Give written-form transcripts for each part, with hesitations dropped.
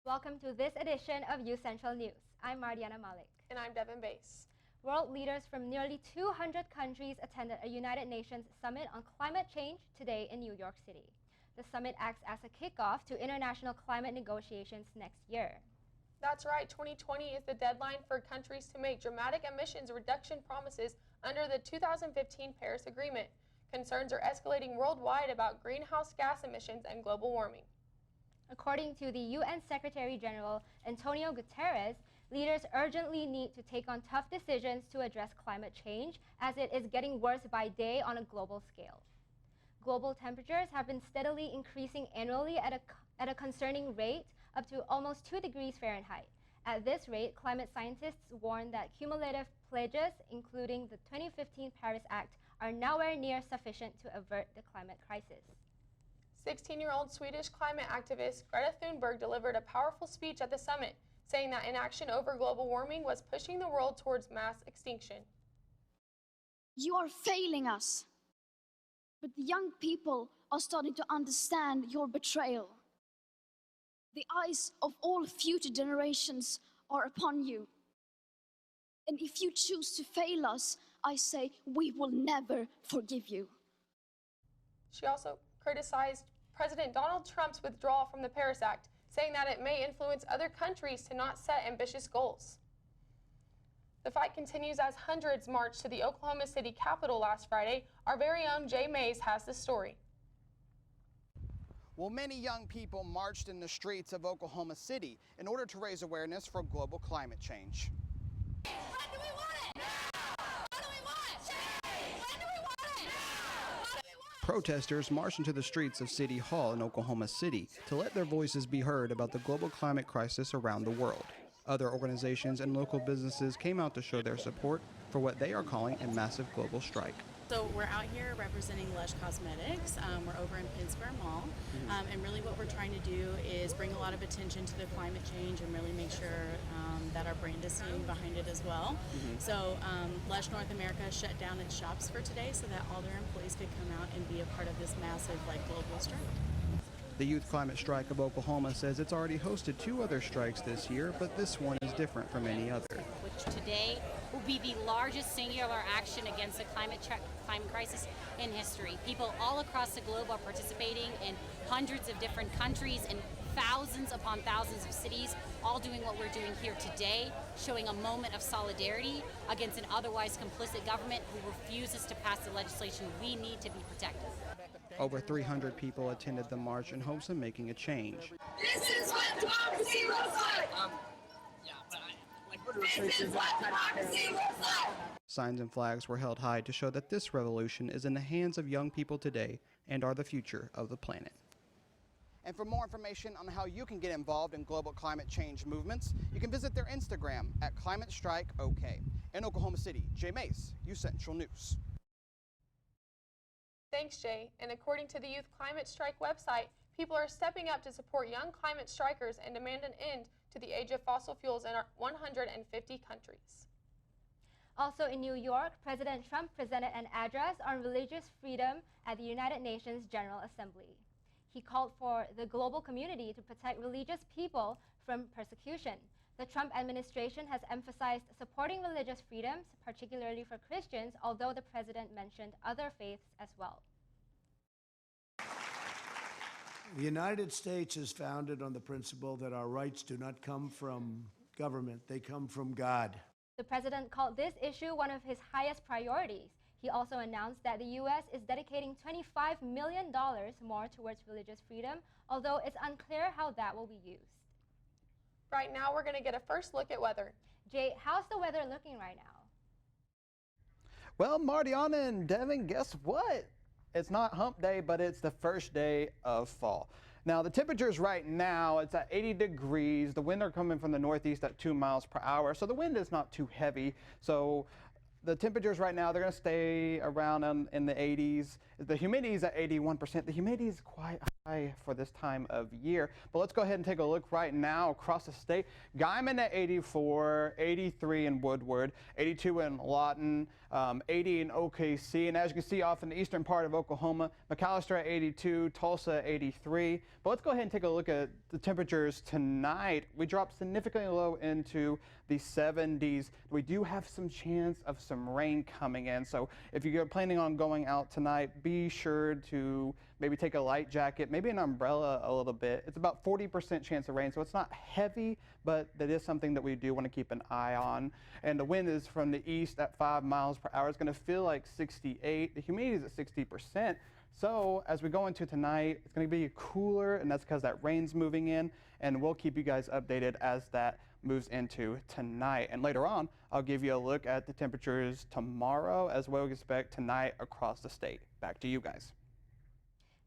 Welcome to this edition of UCentral News. I'm Mariana Malik. And I'm Devin Bass. World leaders from nearly 200 countries attended a United Nations summit on climate change today in New York City. The summit acts as a kickoff to international climate negotiations next year. That's right, 2020 is the deadline for countries to make dramatic emissions reduction promises under the 2015 Paris Agreement. Concerns are escalating worldwide about greenhouse gas emissions and global warming. According to the UN Secretary General Antonio Guterres, leaders urgently need to take on tough decisions to address climate change as it is getting worse by day on a global scale. Global temperatures have been steadily increasing annually at a concerning rate up to almost 2 degrees Fahrenheit. At this rate, climate scientists warn that cumulative pledges, including the 2015 Paris Act, are nowhere near sufficient to avert the climate crisis. 16-year-old Swedish climate activist Greta Thunberg delivered a powerful speech at the summit, saying that inaction over global warming was pushing the world towards mass extinction. You are failing us, but the young people are starting to understand your betrayal. The eyes of all future generations are upon you. And if you choose to fail us, I say we will never forgive you. She also criticized President Donald Trump's withdrawal from the Paris Act, saying that it may influence other countries to not set ambitious goals. The fight continues as hundreds marched to the Oklahoma City Capitol last Friday. Our very own Jay Mays has the story. Well, many young people marched in the streets of Oklahoma City in order to raise awareness for global climate change. When do we want it? Now! What do we want? Change! When do we want it? Now! What do we want? Protesters marched into the streets of City Hall in Oklahoma City to let their voices be heard about the global climate crisis around the world. Other organizations and local businesses came out to show their support for what they are calling a massive global strike. So we're out here representing Lush Cosmetics. We're over in Penn Square Mall, and really what we're trying to do is bring a lot of attention to the climate change and really make sure that our brand is standing behind it as well. So Lush North America shut down its shops for today so that all their employees could come out and be a part of this massive global strike. The Youth Climate Strike of Oklahoma says it's already hosted 2 other strikes this year, but this one is different from any other. Which today will be the largest singular action against the climate crisis in history. People all across the globe are participating in hundreds of different countries and thousands upon thousands of cities, all doing what we're doing here today, showing a moment of solidarity against an otherwise complicit government who refuses to pass the legislation we need to be protected. Over 300 people attended the march in hopes of making a change. This is what democracy looks like! This is what democracy looks like! Signs and flags were held high to show that this revolution is in the hands of young people today and are the future of the planet. And for more information on how you can get involved in global climate change movements, you can visit their Instagram at ClimateStrikeOK. In Oklahoma City, Jay Mays, UCentral News. Thanks, Jay. And according to the Youth Climate Strike website, people are stepping up to support young climate strikers and demand an end to the age of fossil fuels in our 150 countries. Also in New York, President Trump presented an address on religious freedom at the United Nations General Assembly. He called for the global community to protect religious people from persecution. The Trump administration has emphasized supporting religious freedoms, particularly for Christians, although the president mentioned other faiths as well. The United States is founded on the principle that our rights do not come from government, they come from God. The president called this issue one of his highest priorities. He also announced that the U.S. is dedicating $25 million more towards religious freedom, although it's unclear how that will be used. Right now, we're going to get a first look at weather. Jay, how's the weather looking right now? Well, Mariana and Devin, guess what? It's not hump day, but it's the first day of fall. Now, the temperatures right now, it's at 80 degrees. The wind are coming from the northeast at 2 miles per hour, so the wind is not too heavy. So the temperatures right now, they're going to stay around in the 80s. The humidity is at 81%. The humidity is quite high for this time of year. But let's go ahead and take a look right now across the state. Guymon at 84, 83 in Woodward, 82 in Lawton, 80 in OKC. And as you can see off in the eastern part of Oklahoma, McAllister at 82, Tulsa at 83. But let's go ahead and take a look at the temperatures tonight. We dropped significantly low into the 70s. We do have some chance of some rain coming in. So if you're planning on going out tonight, be sure to maybe take a light jacket, maybe an umbrella a little bit. It's about 40% chance of rain, so it's not heavy, but that is something that we do want to keep an eye on. And the wind is from the east at 5 miles per hour. It's going to feel like 68. The humidity is at 60%. So as we go into tonight, it's going to be cooler, and that's because that rain's moving in, and we'll keep you guys updated as that moves into tonight. And later on, I'll give you a look at the temperatures tomorrow as well as expect tonight across the state. Back to you guys.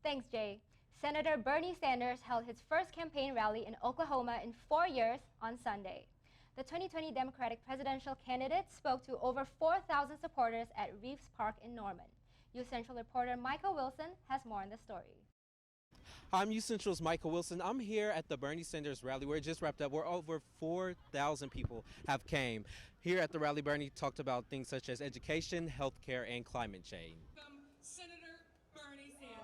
Thanks, Jay. Senator Bernie Sanders held his first campaign rally in Oklahoma in 4 years on Sunday. The 2020 Democratic presidential candidate spoke to over 4,000 supporters at Reeves Park in Norman. UCentral reporter Michael Wilson has more on the story. I'm UCentral's Michael Wilson. I'm here at the Bernie Sanders rally. We're just wrapped up. We're over 4,000 people have came. Here at the rally, Bernie talked about things such as education, healthcare, and climate change. Senator Bernie Sanders.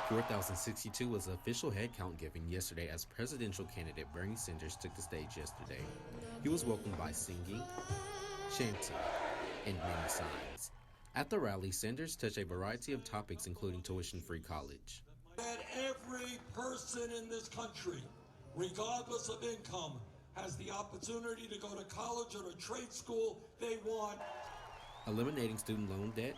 4,062 was the official head count given yesterday as presidential candidate Bernie Sanders took the stage yesterday. He was welcomed by singing, chanting, and many signs. At the rally, Sanders touched a variety of topics including tuition-free college. That every person in this country, regardless of income, has the opportunity to go to college or to trade school they want. Eliminating student loan debt.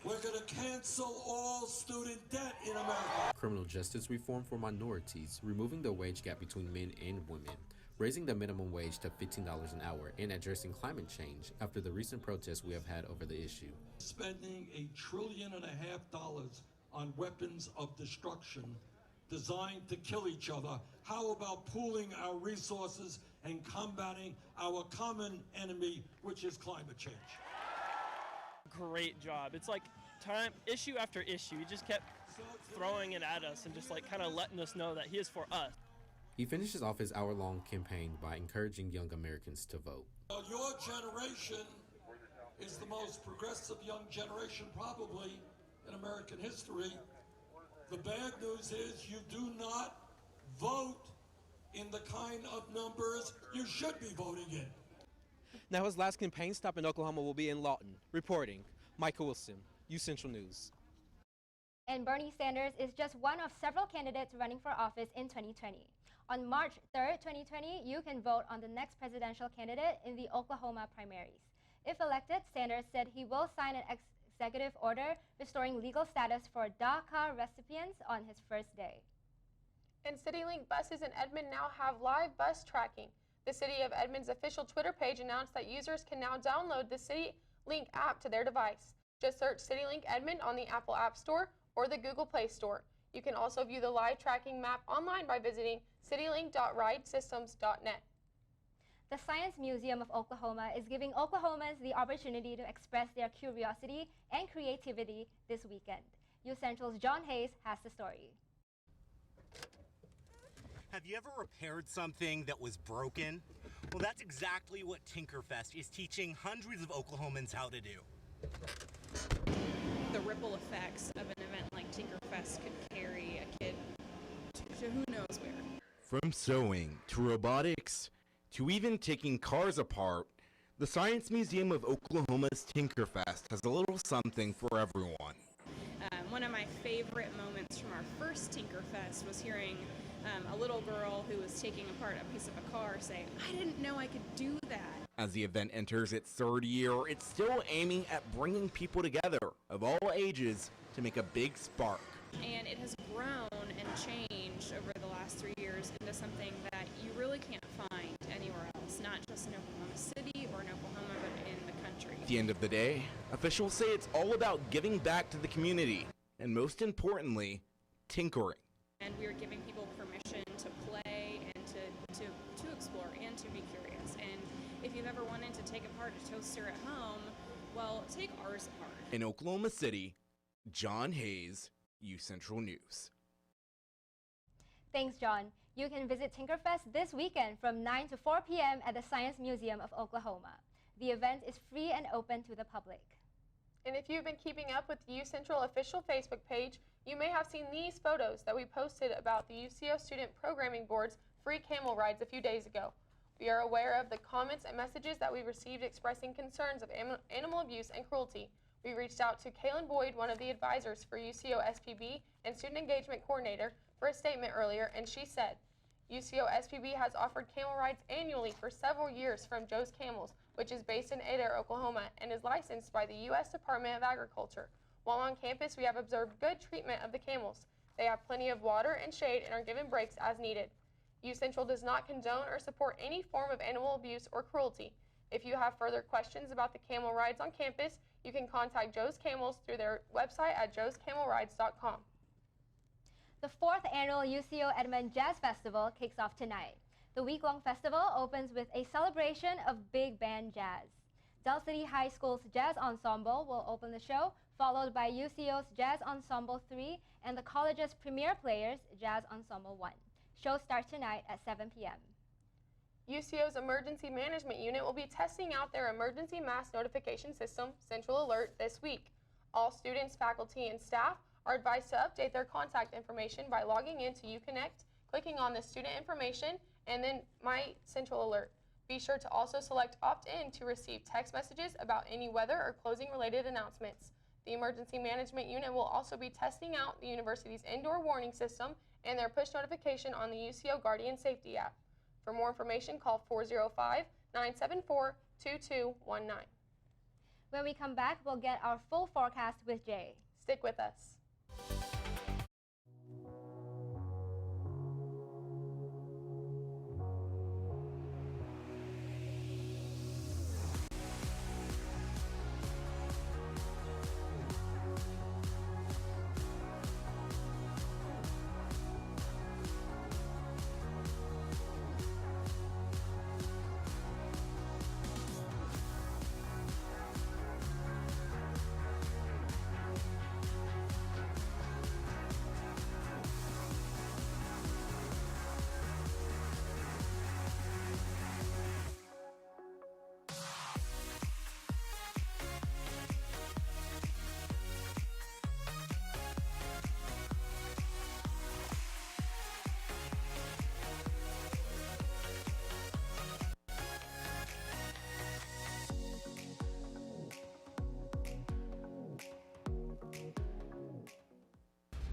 We're going to cancel all student debt in America. Criminal justice reform for minorities, removing the wage gap between men and women, raising the minimum wage to $15 an hour, and addressing climate change after the recent protests we have had over the issue. Spending $1.5 trillion on weapons of destruction designed to kill each other. How about pooling our resources and combating our common enemy, which is climate change? Great job. It's like issue after issue. He just kept throwing it at us and just like kind of letting us know that he is for us. He finishes off his hour-long campaign by encouraging young Americans to vote. Your generation is the most progressive young generation probably in American history. The bad news is you do not vote in the kind of numbers you should be voting in. Now his last campaign stop in Oklahoma will be in Lawton. Reporting, Michael Wilson, UCentral News. And Bernie Sanders is just one of several candidates running for office in 2020. On March 3rd, 2020, you can vote on the next presidential candidate in the Oklahoma primaries. If elected, Sanders said he will sign an executive order restoring legal status for DACA recipients on his first day. And CityLink buses in Edmond now have live bus tracking. The City of Edmond's official Twitter page announced that users can now download the CityLink app to their device. Just search CityLink Edmond on the Apple App Store or the Google Play Store. You can also view the live tracking map online by visiting citylink.ridesystems.net. The Science Museum of Oklahoma is giving Oklahomans the opportunity to express their curiosity and creativity this weekend. UCentral's John Hayes has the story. Have you ever repaired something that was broken? Well, that's exactly what Tinkerfest is teaching hundreds of Oklahomans how to do. The ripple effects of an event like Tinkerfest could carry a kid to who knows where. From sewing to robotics to even taking cars apart, the Science Museum of Oklahoma's Tinkerfest has a little something for everyone. One of my favorite moments from our first Tinkerfest was hearing a little girl who was taking apart a piece of a car say, "I didn't know I could do that." As the event enters its third year, it's still aiming at bringing people together of all ages to make a big spark. And it has grown and changed over the last 3 years into something that you really can't find anywhere else, not just in Oklahoma City or in Oklahoma, but in the country. At the end of the day, officials say it's all about giving back to the community, and most importantly, tinkering. And we are giving people permission to play and to explore and to be curious. And if you've ever wanted to take apart a toaster at home, well, take ours apart. In Oklahoma City, John Hayes, UCentral News. Thanks, John. You can visit Tinkerfest this weekend from 9 to 4 p.m. at the Science Museum of Oklahoma. The event is free and open to the public. And if you've been keeping up with the UCentral official Facebook page, you may have seen these photos that we posted about the UCO Student Programming Board's free camel rides a few days ago. We are aware of the comments and messages that we received expressing concerns of animal abuse and cruelty. We reached out to Kaylin Boyd, one of the advisors for UCO SPB and Student Engagement Coordinator, for a statement earlier, and she said, UCO SPB has offered camel rides annually for several years from Joe's Camels, which is based in Adair, Oklahoma, and is licensed by the U.S. Department of Agriculture. While on campus, we have observed good treatment of the camels. They have plenty of water and shade and are given breaks as needed. UCentral does not condone or support any form of animal abuse or cruelty. If you have further questions about the camel rides on campus, you can contact Joe's Camels through their website at joescamelrides.com. The 4th annual UCO Edmond Jazz Festival kicks off tonight. The week-long festival opens with a celebration of big band jazz. Del City High School's Jazz Ensemble will open the show, followed by UCO's Jazz Ensemble 3 and the college's premier players, Jazz Ensemble 1. Show starts tonight at 7 p.m. UCO's Emergency Management Unit will be testing out their emergency mass notification system, Central Alert, this week. All students, faculty, and staff are advised to update their contact information by logging into UConnect, clicking on the student information, and then My Central Alert. Be sure to also select Opt-in to receive text messages about any weather or closing-related announcements. The Emergency Management Unit will also be testing out the university's indoor warning system and their push notification on the UCO Guardian Safety app. For more information, call 405-974-2219. When we come back, we'll get our full forecast with Jay. Stick with us.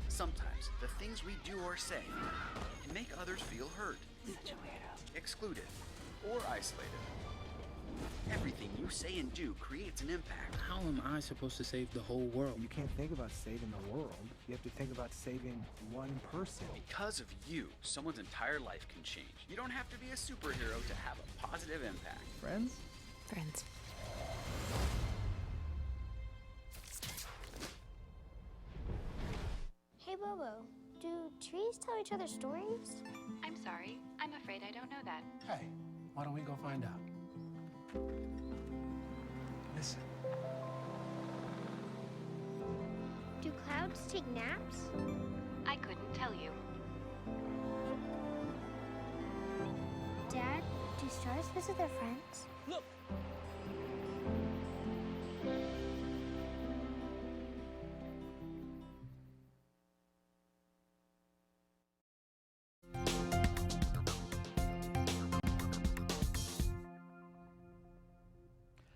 Sometimes the things we do or say can make others feel hurt, excluded, or isolated. Everything you say and do creates an impact. How am I supposed to save the whole world? You can't think about saving the world. You have to think about saving one person. Because of you, someone's entire life can change. You don't have to be a superhero to have a positive impact. Friends? Friends. Hey Bobo, do trees tell each other stories? I'm sorry. I'm afraid I don't know that. Hey, why don't we go find out? Listen. Do clouds take naps? I couldn't tell you. Dad, do stars visit their friends? Look!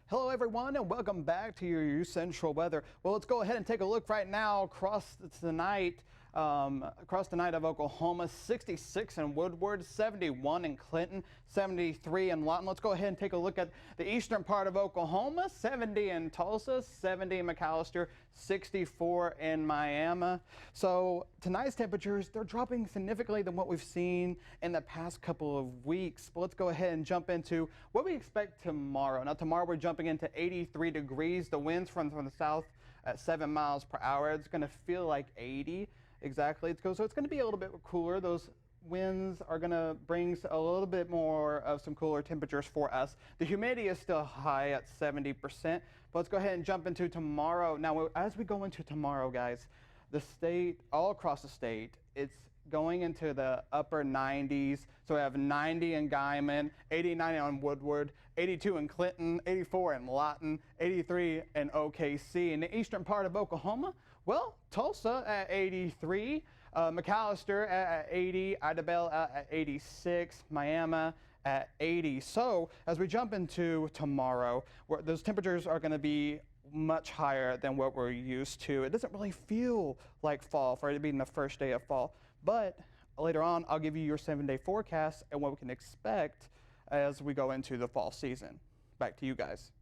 Hello everyone and welcome back to your UCentral weather. Well, let's go ahead and take a look right now across the night of Oklahoma. 66 in Woodward, 71 in Clinton, 73 in Lawton. Let's go ahead and take a look at the eastern part of Oklahoma. 70 in Tulsa, 70 in McAllister, 64 in Miami. So tonight's temperatures, they're dropping significantly than what we've seen in the past couple of weeks. But let's go ahead and jump into what we expect tomorrow. Now tomorrow we're jumping into 83 degrees. The winds from the south at 7 miles per hour. It's going to feel like 80 exactly. So it's going to be a little bit cooler. Those winds are going to bring a little bit more of some cooler temperatures for us. The humidity is still high at 70%, but let's go ahead and jump into tomorrow. Now, as we go into tomorrow, guys, the state, all across the state, it's going into the upper 90s. So we have 90 in Guyman, 89 on Woodward, 82 in Clinton, 84 in Lawton, 83 in OKC. In the eastern part of Oklahoma, well, Tulsa at 83, McAllister at 80, Idabel at 86, Miami at 80. So as we jump into tomorrow, those temperatures are going to be much higher than what we're used to. It doesn't really feel like fall for it being the first day of fall, but later on I'll give you your 7-day forecast and what we can expect as we go into the fall season. Back to you guys.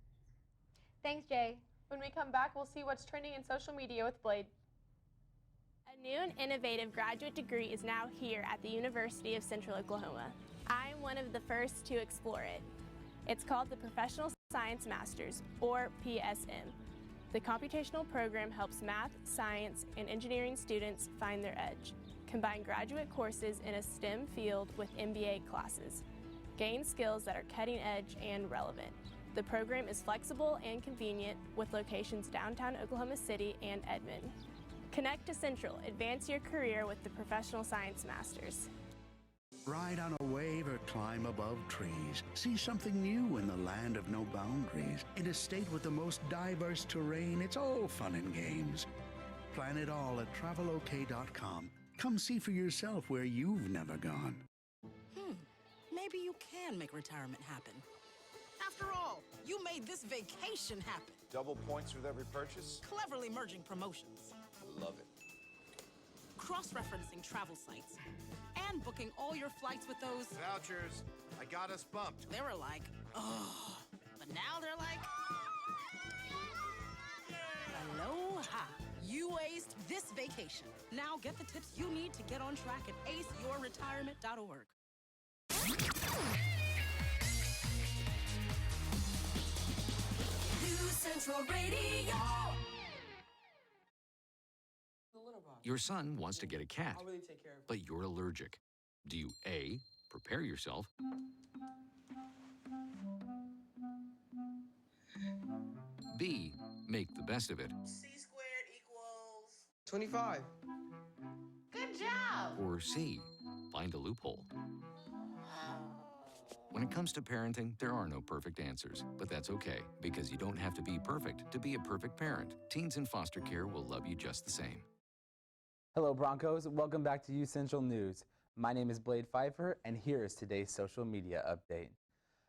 Thanks, Jay. When we come back, we'll see what's trending in social media with Blade. A new and innovative graduate degree is now here at the University of Central Oklahoma. I'm one of the first to explore it. It's called the Professional Science Masters, or PSM. The computational program helps math, science, and engineering students find their edge. Combine graduate courses in a STEM field with MBA classes. Gain skills that are cutting edge and relevant. The program is flexible and convenient with locations downtown Oklahoma City and Edmond. Connect to Central. Advance your career with the Professional Science Masters. Ride on a wave or climb above trees. See something new in the land of no boundaries. In a state with the most diverse terrain, it's all fun and games. Plan it all at travelok.com. Come see for yourself where you've never gone. Maybe you can make retirement happen. After all, you made this vacation happen. Double points with every purchase? Cleverly merging promotions. Love it. Cross-referencing travel sites. And booking all your flights with those... Vouchers. I got us bumped. They were like, oh. But now they're like... Aloha. You aced this vacation. Now get the tips you need to get on track at aceyourretirement.org. UCentral Radio. Your son wants to get a cat, but you're allergic. Do you A, prepare yourself, B, make the best of it, C squared equals 25. Good job. or C, find a loophole? When it comes to parenting, there are no perfect answers, but that's okay, because you don't have to be perfect to be a perfect parent. Teens in foster care will love you just the same. Hello Broncos, welcome back to UCentral News. My name is Blade Pfeiffer, and here is today's social media update.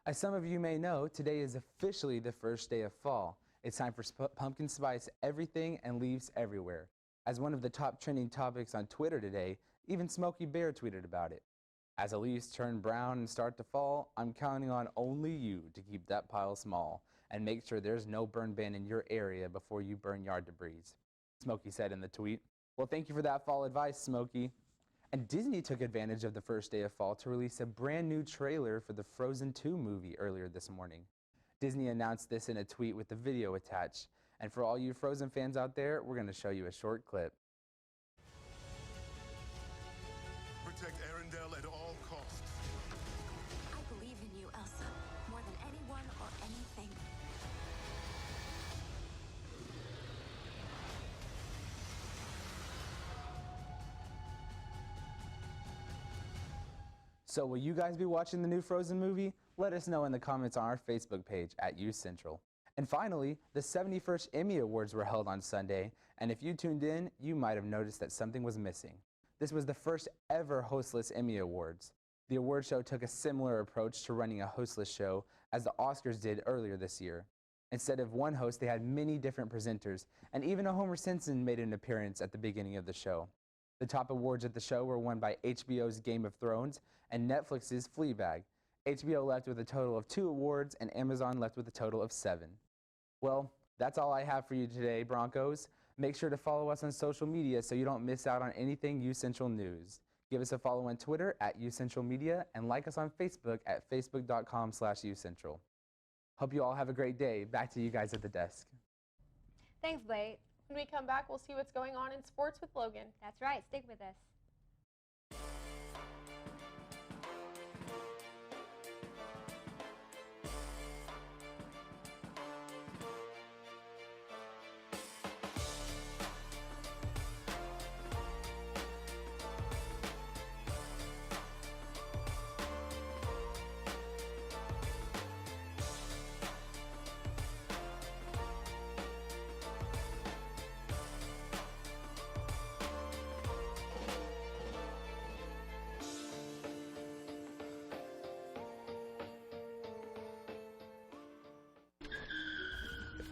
As some of you may know, today is officially the first day of fall. It's time for pumpkin spice everything and leaves everywhere. As one of the top trending topics on Twitter today, even Smokey Bear tweeted about it. As the leaves turn brown and start to fall, I'm counting on only you to keep that pile small and make sure there's no burn ban in your area before you burn yard debris, Smokey said in the tweet. Well, thank you for that fall advice, Smokey. And Disney took advantage of the first day of fall to release a brand new trailer for the Frozen 2 movie earlier this morning. Disney announced this in a tweet with the video attached. And for all you Frozen fans out there, we're going to show you a short clip. Protect Arendelle at all costs. I believe in you, Elsa, more than anyone or anything. So will you guys be watching the new Frozen movie? Let us know in the comments on our Facebook page at UCentral. And finally, the 71st Emmy Awards were held on Sunday, and if you tuned in, you might have noticed that something was missing. This was the first ever hostless Emmy Awards. The award show took a similar approach to running a hostless show as the Oscars did earlier this year. Instead of one host, they had many different presenters, and even a Homer Simpson made an appearance at the beginning of the show. The top awards at the show were won by HBO's Game of Thrones and Netflix's Fleabag. HBO left with a total of 2 awards, and Amazon left with a total of 7. Well, that's all I have for you today, Broncos. Make sure to follow us on social media so you don't miss out on anything UCentral News. Give us a follow on Twitter at UCentral Media and like us on Facebook at facebook.com/UCentral. Hope you all have a great day. Back to you guys at the desk. Thanks, Blake. When we come back, we'll see what's going on in sports with Logan. That's right. Stick with us.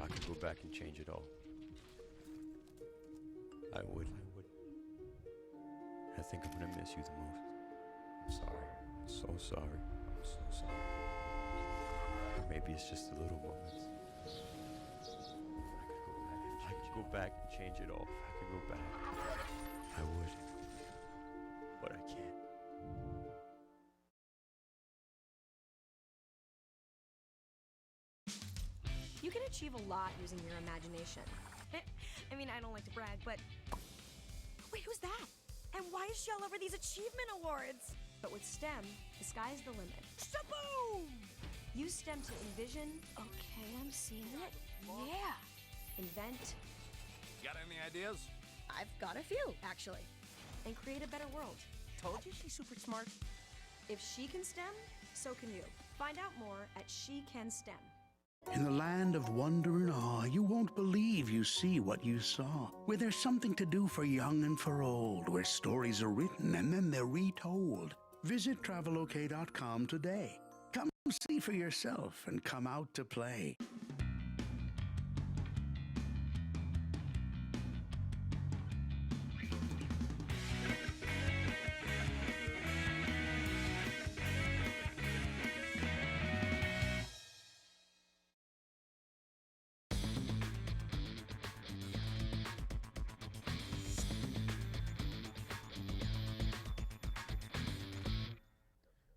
I could go back and change it all, I would. I think I'm gonna miss you the most. I'm sorry. I'm so sorry. I'm so sorry. Or maybe it's just the little moments. I could go back and change it all. If I could go back, I would. But I can't. You can achieve a lot using your imagination. I mean, I don't like to brag, but... Wait, who's that? And why is she all over these achievement awards? But with STEM, the sky's the limit. Shaboom! Use STEM to envision... Okay, I'm seeing it. Yeah. Invent... Got any ideas? I've got a few, actually. And create a better world. Told you she's super smart. If she can STEM, so can you. Find out more at She Can STEM. In the land of wonder and awe, you won't believe you see what you saw. Where there's something to do for young and for old, where stories are written and then they're retold. Visit travelok.com today. Come see for yourself and come out to play.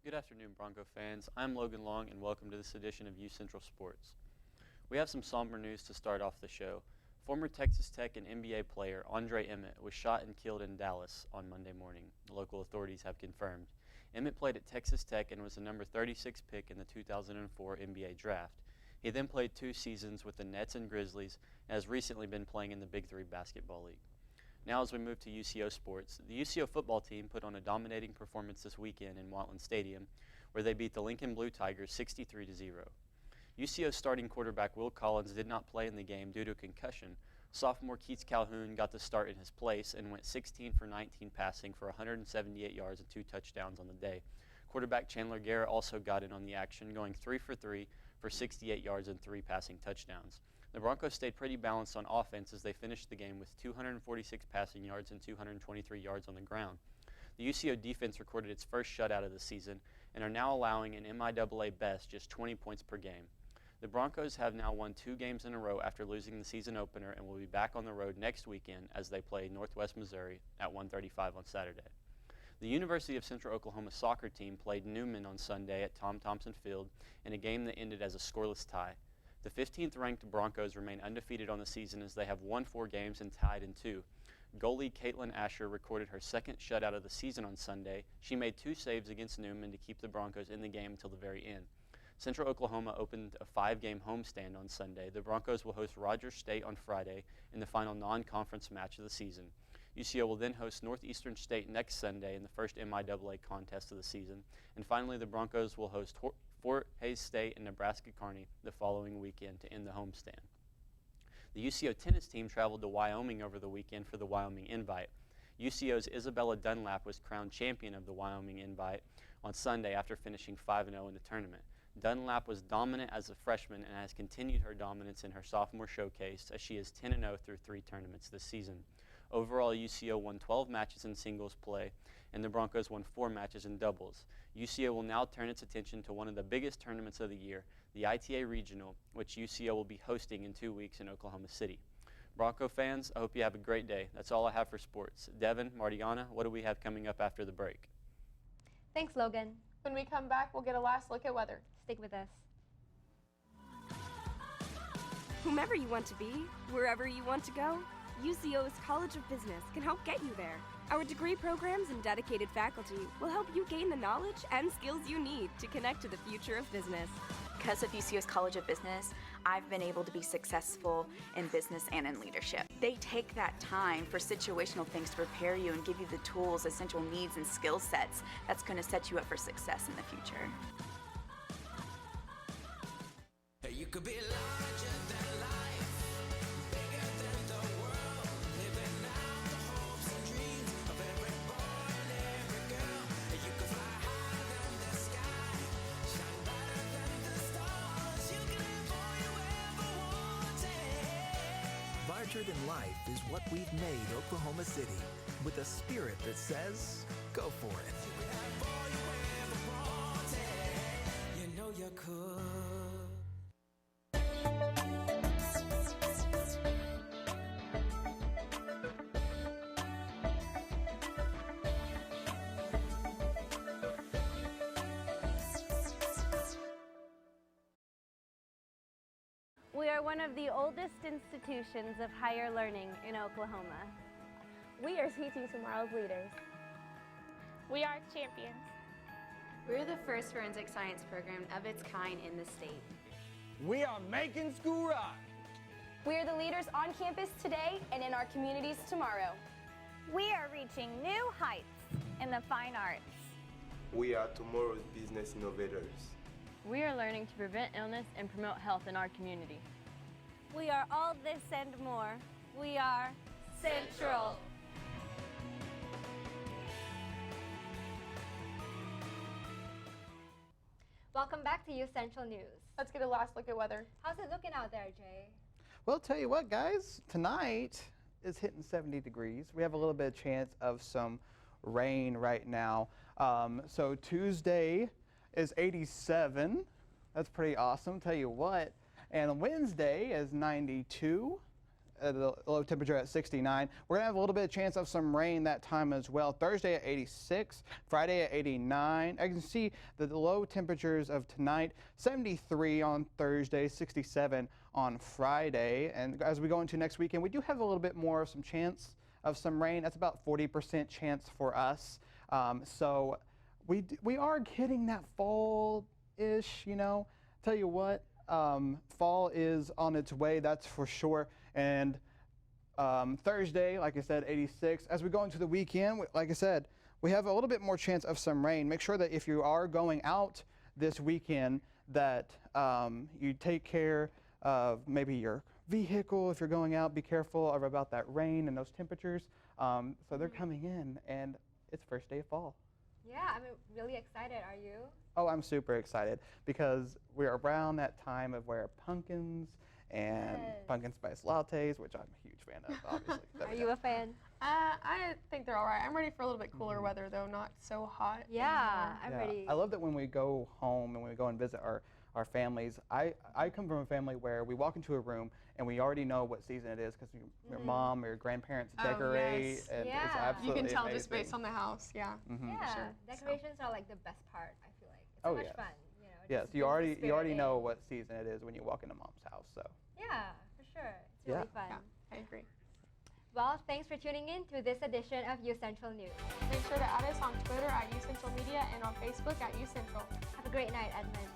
Good afternoon, Bronco fans. I'm Logan Long, and welcome to this edition of UCentral Sports. We have some somber news to start off the show. Former Texas Tech and NBA player Andre Emmett was shot and killed in Dallas on Monday morning, local authorities have confirmed. Emmett played at Texas Tech and was the number 36 pick in the 2004 NBA draft. He then played 2 seasons with the Nets and Grizzlies and has recently been playing in the Big Three Basketball League. Now as we move to UCO sports, the UCO football team put on a dominating performance this weekend in Watland Stadium, where they beat the Lincoln Blue Tigers 63-0. UCO starting quarterback Will Collins did not play in the game due to a concussion. Sophomore Keats Calhoun got the start in his place and went 16 for 19 passing for 178 yards and 2 touchdowns on the day. Quarterback Chandler Garrett also got in on the action, going 3 for 3 for 68 yards and 3 passing touchdowns. The Broncos stayed pretty balanced on offense as they finished the game with 246 passing yards and 223 yards on the ground. The UCO defense recorded its first shutout of the season and are now allowing an MIAA best just 20 points per game. The Broncos have now won 2 games in a row after losing the season opener and will be back on the road next weekend as they play Northwest Missouri at 1:35 on Saturday. The University of Central Oklahoma soccer team played Newman on Sunday at Tom Thompson Field in a game that ended as a scoreless tie. The 15th ranked Broncos remain undefeated on the season as they have won 4 games and tied in 2. Goalie Caitlin Asher recorded her second shutout of the season on Sunday. She made 2 saves against Newman to keep the Broncos in the game until the very end. Central Oklahoma opened a 5-game homestand on Sunday. The Broncos will host Rogers State on Friday in the final non-conference match of the season. UCO will then host Northeastern State next Sunday in the first MIAA contest of the season. And finally, the Broncos will host Fort Hays State and Nebraska Kearney the following weekend to end the homestand. The UCO tennis team traveled to Wyoming over the weekend for the Wyoming Invite. UCO's Isabella Dunlap was crowned champion of the Wyoming Invite on Sunday after finishing 5-0 in the tournament. Dunlap was dominant as a freshman and has continued her dominance in her sophomore showcase as she is 10-0 through 3 tournaments this season. Overall, UCO won 12 matches in singles play, and the Broncos won 4 matches in doubles. UCO will now turn its attention to one of the biggest tournaments of the year, the ITA Regional, which UCO will be hosting in 2 weeks in Oklahoma City. Bronco fans, I hope you have a great day. That's all I have for sports. Devin, Martiana, what do we have coming up after the break? Thanks, Logan. When we come back, we'll get a last look at weather. Stick with us. Whomever you want to be, wherever you want to go, UCO's College of Business can help get you there. Our degree programs and dedicated faculty will help you gain the knowledge and skills you need to connect to the future of business. Because of UCO's College of Business, I've been able to be successful in business and in leadership. They take that time for situational things to prepare you and give you the tools, essential needs, and skill sets that's going to set you up for success in the future. You could be larger than life, bigger than the world, living out the hopes and dreams of every boy and every girl. You could fly higher than the sky, shine brighter than the stars. You can have all you ever wanted. larger than life is what we've made Oklahoma City, with a spirit that says, go for it. You know you could. We are one of the oldest institutions of higher learning in Oklahoma. We are teaching tomorrow's leaders. We are champions. We're the first forensic science program of its kind in the state. We are making school rock. We are the leaders on campus today and in our communities tomorrow. We are reaching new heights in the fine arts. We are tomorrow's business innovators. We are learning to prevent illness and promote health in our community. We are all this and more. We are Central. Welcome back to UCentral News. Let's get a last look at weather. How's it looking out there, Jay? Well, tell you what, guys, tonight is hitting 70 degrees. We have a little bit of chance of some rain right now. So Tuesday is 87. That's pretty awesome. Tell you what. And Wednesday is 92. The low temperature at 69. We're going to have a little bit of chance of some rain that time as well. Thursday at 86, Friday at 89. I can see that the low temperatures of tonight, 73 on Thursday, 67 on Friday. And as we go into next weekend, we do have a little bit more of some chance of some rain. That's about 40% chance for us. So we are getting that fall-ish, you know. Tell you what, fall is on its way, that's for sure. And Thursday, like I said, 86. As we go into the weekend, like I said, we have a little bit more chance of some rain. Make sure that if you are going out this weekend that you take care of maybe your vehicle. If you're going out, be careful about that rain and those temperatures. So they're coming in, and it's first day of fall. Yeah, I'm really excited. Are you? Oh, I'm super excited because we're around that time of where pumpkins and pumpkin spice lattes, which I'm a huge fan of, obviously. Are you a fan? I think they're all right. I'm ready for a little bit cooler weather, though, not so hot. Yeah, I'm ready. I love that when we go home and when we go and visit our families, I come from a family where we walk into a room and we already know what season it is because your mom or your grandparents decorate. Yes. And Yeah. it's absolutely You can tell amazing. just based on the house, yeah. Yeah, Sure. decorations are like the best part, I feel like. It's Oh, so much yes. fun. You know, Yes, just you brings already the you already spirit know in. what season it is when you walk into mom's house. So Yeah, for sure. It's Yeah. really fun. Yeah, I agree. Well, thanks for tuning in to this edition of UCentral News. Make sure to add us on Twitter at UCentral Media and on Facebook at UCentral. Have a great night, Edmond.